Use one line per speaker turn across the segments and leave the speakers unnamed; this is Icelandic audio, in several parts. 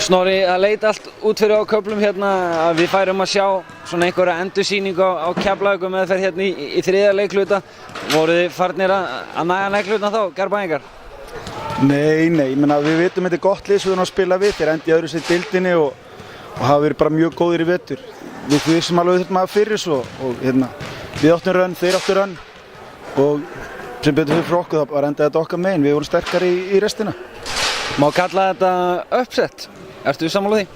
Snorri, það leit allt út fyrir á köflum hérna að við færum að sjá svona einhverja endursýningu á Keflavíkur meðferð hérna í þriðja leikluta. Voruð þið farnir að næga leikluta þá, Garðbæingar?
Nei, ég meina við vitum þetta er gott lið sem við erum að spila við. Þeir endi í öðru sæti deildinni og hafa verið bara mjög góðir í vetur. Við vissum alveg þetta maður fyrir svo og hérna við áttum rönn, þeir áttu rönn og sem betur fyrir okkur þá bara endaði þetta okkar megin. Við vorum sterkari í restina.
Má kalla þetta uppsett? Ertu sammála því?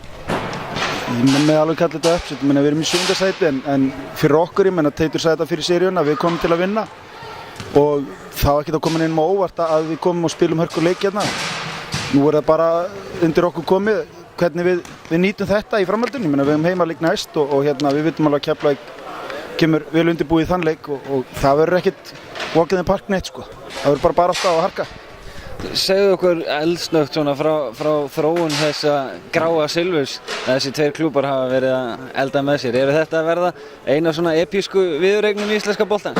Ég með alveg kalla þetta uppsett. Ég meina við erum í 7. sæti en fyrir okkur, ég meina Teitur sagði þetta fyrir seríuna, við komum til að vinna og það var ekkert að koma inn á óvart að við komum og spilum hörkuleik hérna. Nú er það bara undir okkur komið hvernig við nýtum þetta í framhaldinu. Ég meina við höfum heimaleik næst og hérna við vitum alveg að Keflavík kemur vel undirbúið í þann leik og það verður ekkert walk in the park neitt sko. Það verður bara barátta og harka.
Segðu okkur eldsnögt svona frá þróun þessa gráa silfurs að þessi tveir klúbar hafa verið að elda með sér. Eru þetta að verða eina svona epísku viðureignum í íslenska boltans?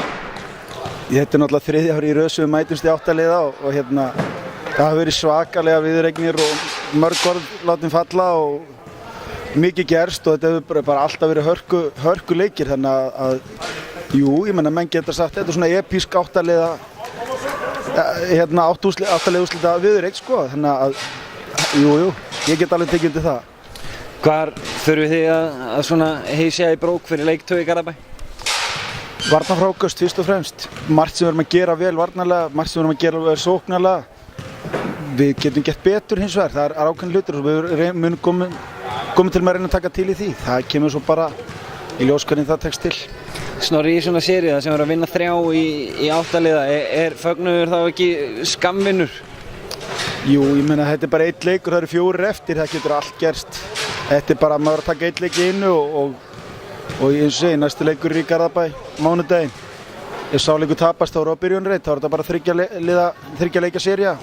Þetta er náttúrulega 3. ári í röð sem við mætumst í 8 liða og hérna það hafa verið svakalega viðureignir og mörg orð látin falla og mikið gerst og þetta hefur bara alltaf verið hörku leikir þannig að jú, ég menna menn geta sagt þetta er svona epísk 8 liða hérna 8 liða úrslita viðureign sko þannig að jú, ég get alveg tekið undir það.
Hvar þurfið þið að svona heysja í brók fyrir leik 2 í Garðabæ?
Varnarfrákast fyrst og fremst. Margt sem við erum að gera vel varnarlega, margt sem við erum að gera vel sóknarlega. Við getum gett betur hins vegar, það er ákveðin hlutur og við munum komið til með að reyna að taka til í því. Það kemur svo bara í ljós hvernig það tekst til.
Snorri, í svona seríu sem er að vinna 3 í 8 liða, er fögnuður þá ekki skammvinnur?
Jú, ég meina þetta er bara 1 leikur, það eru 4 eftir, það getur allt gerst. Þetta er bara að maður að taka 1 leik í einu og eins og segi, næsti leikur í Garðabæ mánudaginn. Ef sá leikur tapast þá er það á byrjunarreit, þá er þetta bara 3 leikja sería.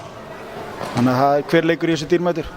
Þannig að hver leikur í þessu dýrmætur.